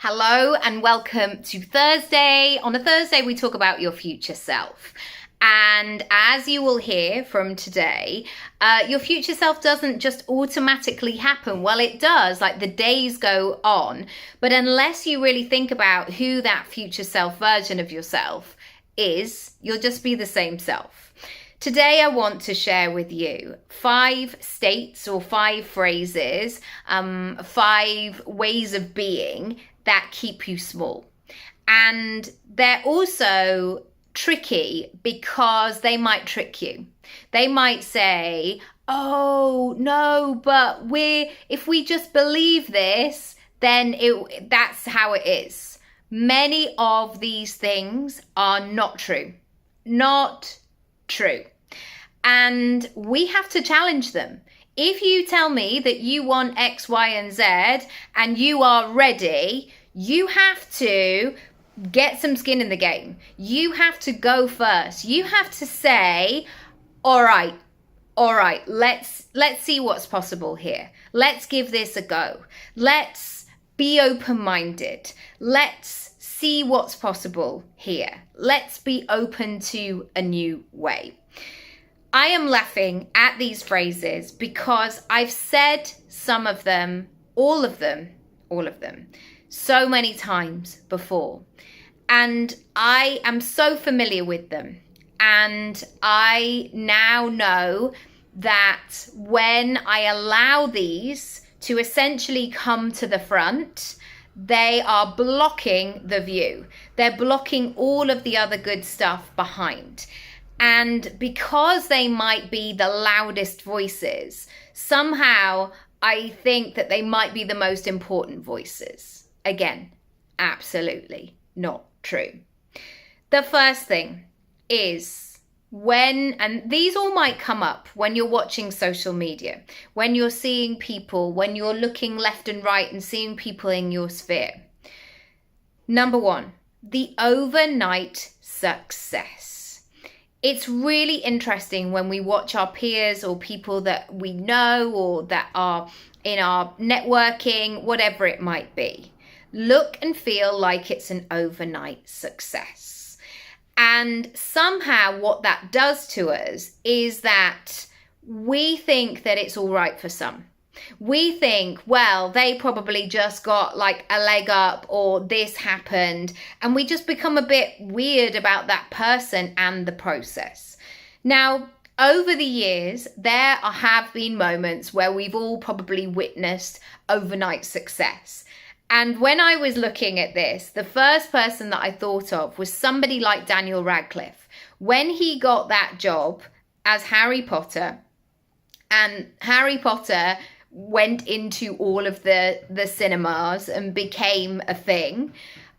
Hello and welcome to Thursday. On a Thursday, we talk about your future self. And as you will hear from today, your future self doesn't just automatically happen. Well, it does, like the days go on. But unless you really think about who that future self version of yourself is, you'll just be the same self. Today, I want to share with you 5 states or 5 phrases, 5 ways of being that keep you small. And they're also tricky because they might trick you. They might say, oh, no, but if we just believe this, then that's how it is. Many of these things are not true. Not true. And we have to challenge them. If you tell me that you want X, Y, and Z and you are ready, you have to get some skin in the game. You have to go first. You have to say, all right, let's see what's possible here. Let's give this a go. Let's be open-minded. Let's see what's possible here. Let's be open to a new way. I am laughing at these phrases because I've said some of them, all of them, so many times before. And I am so familiar with them. And I now know that when I allow these to essentially come to the front, they are blocking the view. They're blocking all of the other good stuff behind. And because they might be the loudest voices, somehow I think that they might be the most important voices. Again, absolutely not true. The first thing is and these all might come up when you're watching social media, when you're seeing people, when you're looking left and right and seeing people in your sphere. Number 1, the overnight success. It's really interesting when we watch our peers or people that we know or that are in our networking, whatever it might be. Look and feel like it's an overnight success. And somehow what that does to us is that we think that it's all right for some. We think, well, they probably just got like a leg up or this happened. And we just become a bit weird about that person and the process. Now, over the years, there have been moments where we've all probably witnessed overnight success. And when I was looking at this, the first person that I thought of was somebody like Daniel Radcliffe. When he got that job as Harry Potter, and Harry Potter went into all of the cinemas and became a thing,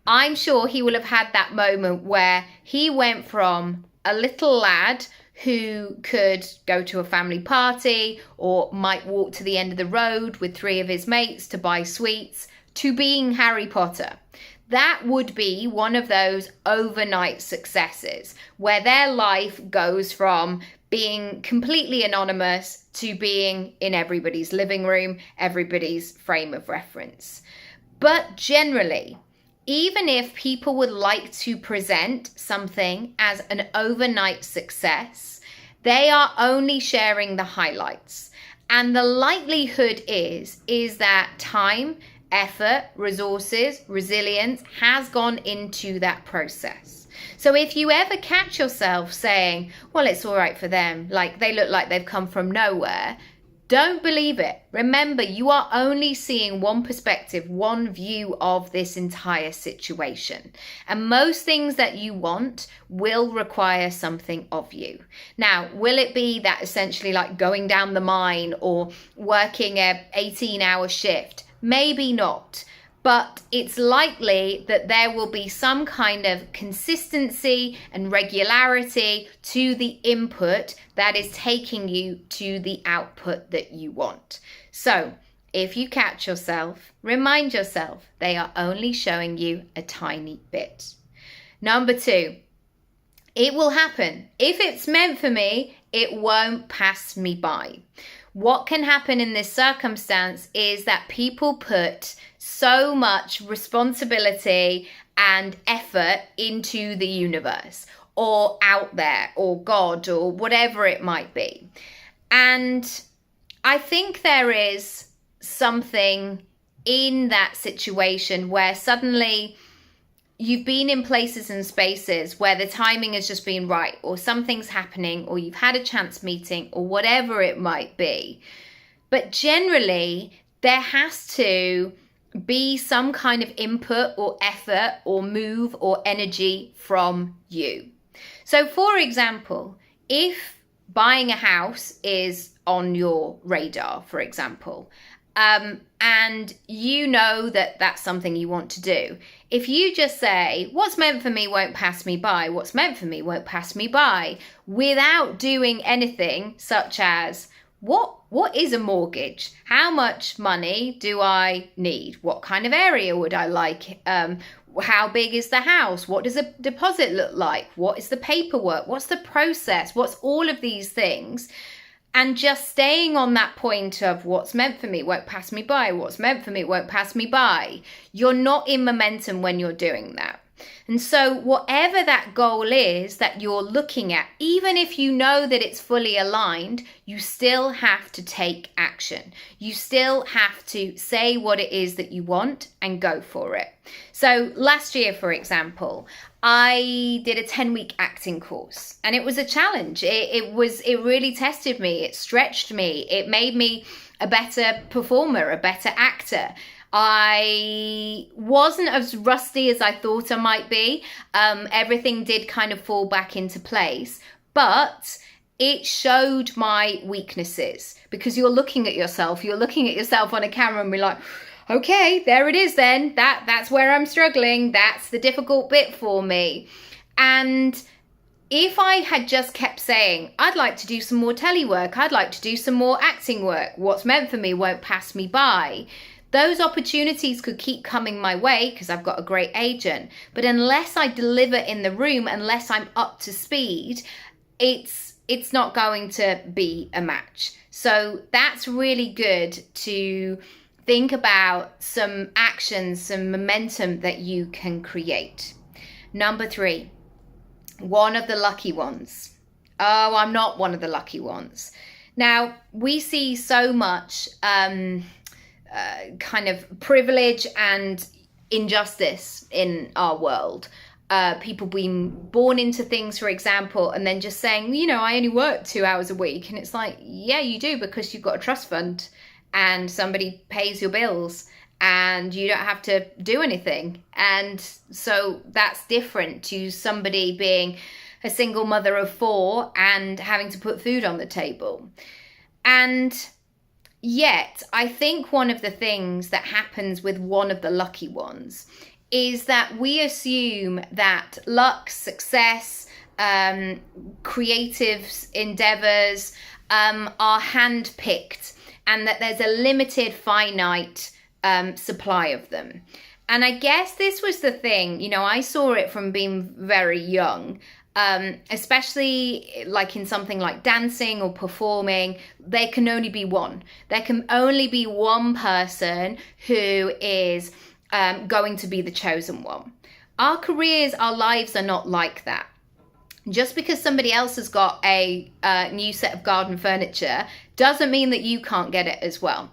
I'm sure he will have had that moment where he went from a little lad who could go to a family party or might walk to the end of the road with 3 of his mates to buy sweets, to being Harry Potter. That would be one of those overnight successes where their life goes from being completely anonymous to being in everybody's living room, everybody's frame of reference. But generally, even if people would like to present something as an overnight success, they are only sharing the highlights. And the likelihood is that time, effort, resources, resilience has gone into that process. So if you ever catch yourself saying, well, it's all right for them, like they look like they've come from nowhere, don't believe it. Remember, you are only seeing one perspective, one view of this entire situation. And most things that you want will require something of you. Now, will it be that essentially like going down the mine or working a 18-hour shift? Maybe not, but it's likely that there will be some kind of consistency and regularity to the input that is taking you to the output that you want. So if you catch yourself, remind yourself they are only showing you a tiny bit. Number 2, it will happen. If it's meant for me, it won't pass me by. What can happen in this circumstance is that people put so much responsibility and effort into the universe or out there or God or whatever it might be. And I think there is something in that situation where suddenly you've been in places and spaces where the timing has just been right, or something's happening, or you've had a chance meeting, or whatever it might be. But generally, there has to be some kind of input or effort or move or energy from you. So, for example, if buying a house is on your radar, for example, and you know that that's something you want to do, if you just say, what's meant for me won't pass me by, what's meant for me won't pass me by, without doing anything such as, what is a mortgage? How much money do I need? What kind of area would I like? How big is the house? What does a deposit look like? What is the paperwork? What's the process? What's all of these things? And just staying on that point of what's meant for me won't pass me by, what's meant for me won't pass me by. You're not in momentum when you're doing that. And so whatever that goal is that you're looking at, even if you know that it's fully aligned, you still have to take action. You still have to say what it is that you want and go for it. So last year, for example, I did a 10-week acting course, and it was a challenge. It really tested me. It stretched me. It made me a better performer, a better actor. I wasn't as rusty as I thought I might be. Everything did kind of fall back into place, but it showed my weaknesses, because you're looking at yourself on a camera and be like, okay, there it is then. That's where I'm struggling. That's the difficult bit for me. And if I had just kept saying, I'd like to do some more telly work, I'd like to do some more acting work, what's meant for me won't pass me by, those opportunities could keep coming my way because I've got a great agent. But unless I deliver in the room, unless I'm up to speed, it's not going to be a match. So that's really good to think about some actions, some momentum that you can create. Number 3, one of the lucky ones. Oh, I'm not one of the lucky ones. Now, we see so much kind of privilege and injustice in our world. People being born into things, for example, and then just saying, I only work 2 hours a week. And it's like, yeah, you do, because you've got a trust fund and somebody pays your bills and you don't have to do anything. And so that's different to somebody being a single mother of 4 and having to put food on the table. And yet, I think one of the things that happens with one of the lucky ones is that we assume that luck, success, creative endeavors are handpicked, and that there's a limited, finite supply of them. And I guess this was the thing, I saw it from being very young. Especially like in something like dancing or performing, there can only be one. There can only be one person who is going to be the chosen one. Our careers, our lives are not like that. Just because somebody else has got a new set of garden furniture doesn't mean that you can't get it as well.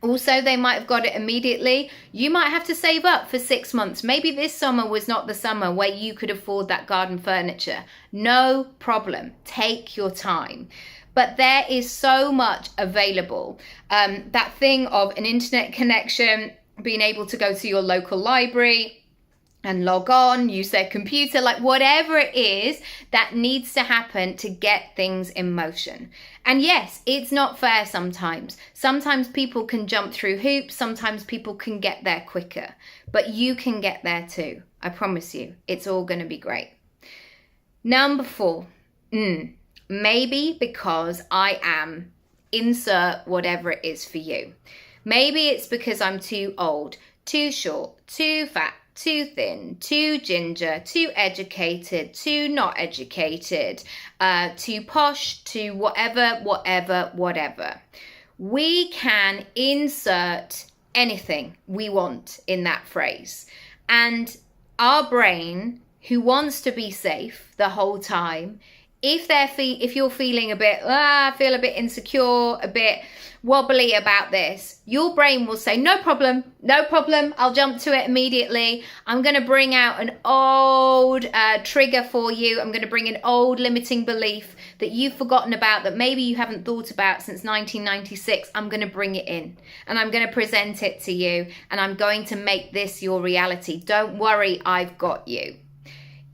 Also, they might have got it immediately. You might have to save up for 6 months. Maybe this summer was not the summer where you could afford that garden furniture. No problem. Take your time. But there is so much available. That thing of an internet connection, being able to go to your local library and log on, use their computer, like whatever it is that needs to happen to get things in motion. And yes, it's not fair sometimes. Sometimes people can jump through hoops. Sometimes people can get there quicker. But you can get there too. I promise you. It's all going to be great. Number 4. Maybe because I am, insert whatever it is for you. Maybe it's because I'm too old, too short, too fat, too thin, too ginger, too educated, too not educated, too posh, too whatever. We can insert anything we want in that phrase. And our brain, who wants to be safe the whole time, if you're feeling a bit, I feel a bit insecure, a bit wobbly about this, your brain will say, no problem, I'll jump to it immediately. I'm going to bring out an old trigger for you. I'm going to bring an old limiting belief that you've forgotten about, that maybe you haven't thought about since 1996. I'm going to bring it in and I'm going to present it to you, and I'm going to make this your reality. Don't worry, I've got you.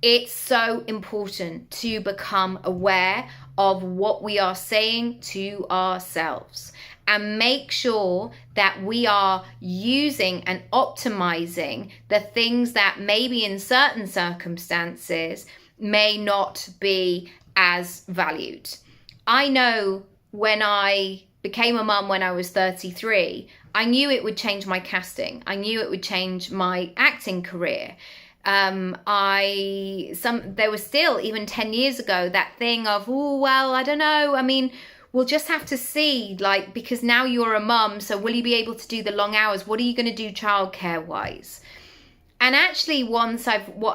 It's so important to become aware of what we are saying to ourselves and make sure that we are using and optimizing the things that maybe in certain circumstances may not be as valued. I know when I became a mum when I was 33, I knew it would change my casting. I knew it would change my acting career. There was still, even 10 years ago, that thing of, I don't know. I mean, we'll just have to see, because now you're a mum, so will you be able to do the long hours? What are you going to do childcare wise? And actually, what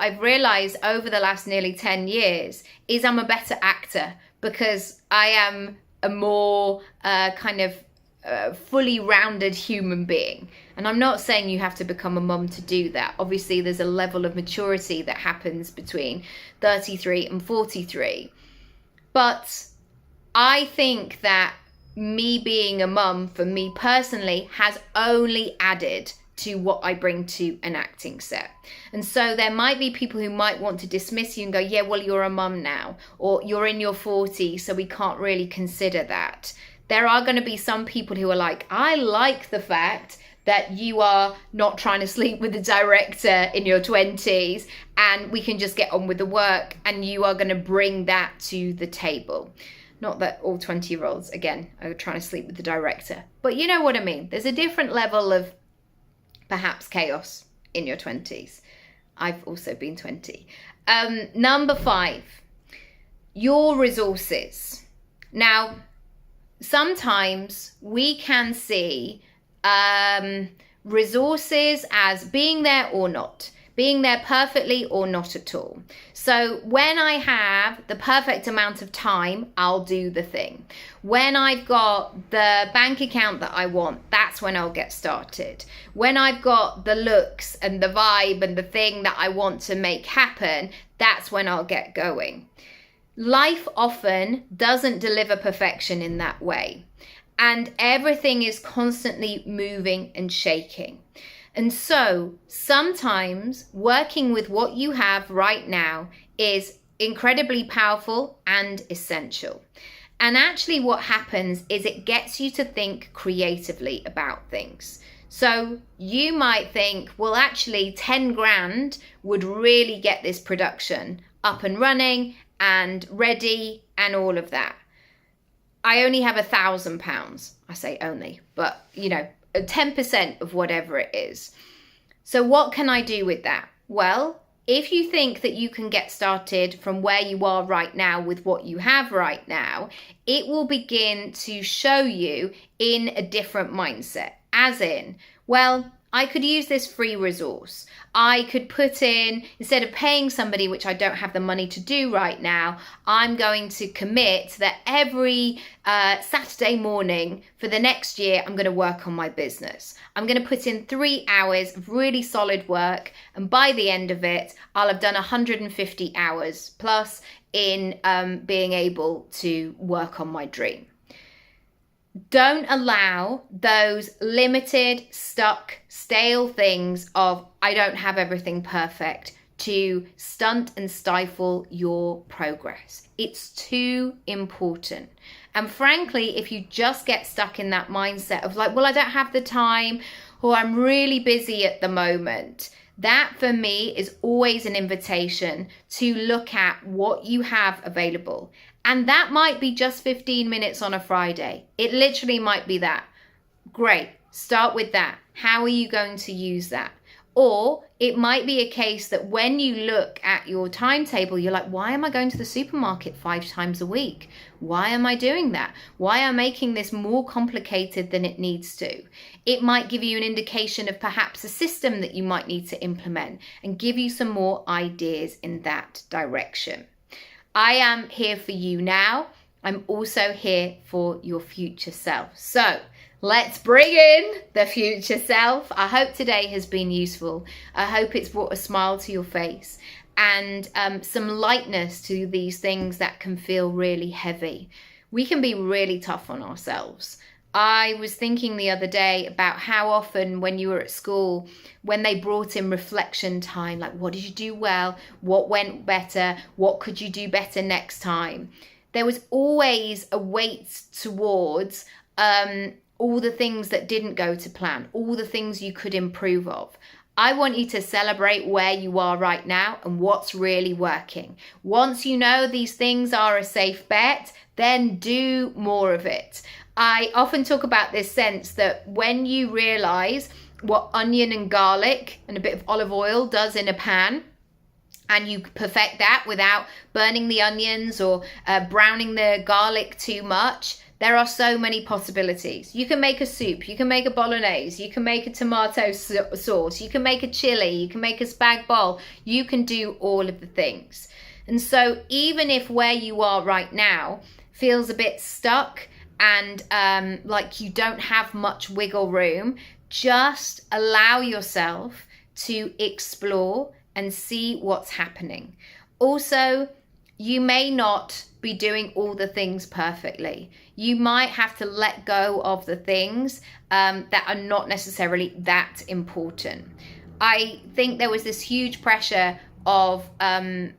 I've realized over the last nearly 10 years is I'm a better actor, because I am a more fully rounded human being. And I'm not saying you have to become a mum to do that. Obviously, there's a level of maturity that happens between 33 and 43. But I think that me being a mum, for me personally, has only added to what I bring to an acting set. And so there might be people who might want to dismiss you and go, yeah, well, you're a mum now, or you're in your 40s, so we can't really consider that. There are going to be some people who are like, I like the fact that you are not trying to sleep with the director in your 20s and we can just get on with the work, and you are going to bring that to the table. Not that all 20-year-olds, again, are trying to sleep with the director, but you know what I mean. There's a different level of perhaps chaos in your 20s. I've also been 20. Number 5, your resources. Now, sometimes we can see resources as being there or not, being there perfectly or not at all. So when I have the perfect amount of time, I'll do the thing. When I've got the bank account that I want, that's when I'll get started. When I've got the looks and the vibe and the thing that I want to make happen, that's when I'll get going. Life often doesn't deliver perfection in that way. And everything is constantly moving and shaking. And so sometimes working with what you have right now is incredibly powerful and essential. And actually what happens is it gets you to think creatively about things. So you might think, well, actually 10 grand would really get this production up and running and ready and all of that. I only have £1,000. I say only, but 10% of whatever it is. So what can I do with that? Well, if you think that you can get started from where you are right now with what you have right now, it will begin to show you in a different mindset. As in, well, I could use this free resource. I could put in, instead of paying somebody, which I don't have the money to do right now, I'm going to commit that every Saturday morning for the next year, I'm going to work on my business. I'm going to put in 3 hours of really solid work. And by the end of it, I'll have done 150 hours plus in being able to work on my dream. Don't allow those limited, stuck, stale things of I don't have everything perfect to stunt and stifle your progress. It's too important. And frankly, if you just get stuck in that mindset of like, well, I don't have the time, or I'm really busy at the moment, that for me is always an invitation to look at what you have available. And that might be just 15 minutes on a Friday. It literally might be that. Great. Start with that. How are you going to use that? Or it might be a case that when you look at your timetable, you're like, why am I going to the supermarket 5 times a week? Why am I doing that? Why am I making this more complicated than it needs to? It might give you an indication of perhaps a system that you might need to implement and give you some more ideas in that direction. I am here for you now. I'm also here for your future self. So let's bring in the future self. I hope today has been useful. I hope it's brought a smile to your face and some lightness to these things that can feel really heavy. We can be really tough on ourselves. I was thinking the other day about how often when you were at school, when they brought in reflection time, like what did you do well? What went better? What could you do better next time? There was always a weight towards all the things that didn't go to plan, all the things you could improve of. I want you to celebrate where you are right now and what's really working. Once you know these things are a safe bet, then do more of it. I often talk about this sense that when you realize what onion and garlic and a bit of olive oil does in a pan, and you perfect that without burning the onions or browning the garlic too much, there are so many possibilities. You can make a soup, you can make a bolognese, you can make a tomato sauce, you can make a chili, you can make a spag bol, you can do all of the things. And so even if where you are right now feels a bit stuck and like you don't have much wiggle room, just allow yourself to explore and see what's happening. Also, you may not be doing all the things perfectly. You might have to let go of the things that are not necessarily that important. I think there was this huge pressure of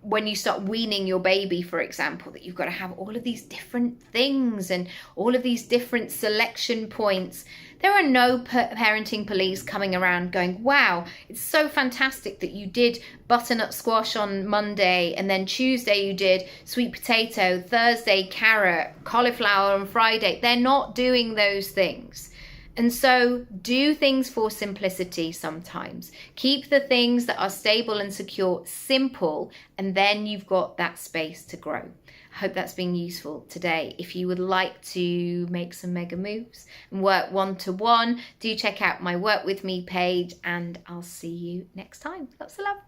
when you start weaning your baby, for example, that you've got to have all of these different things and all of these different selection points. There are no parenting police coming around going, wow, it's so fantastic that you did butternut squash on Monday, and then Tuesday you did sweet potato, Thursday carrot, cauliflower on Friday. They're not doing those things. And so do things for simplicity sometimes. Keep the things that are stable and secure simple, and then you've got that space to grow. I hope that's been useful today. If you would like to make some mega moves and work one-to-one, do check out my Work With Me page, and I'll see you next time. Lots of love.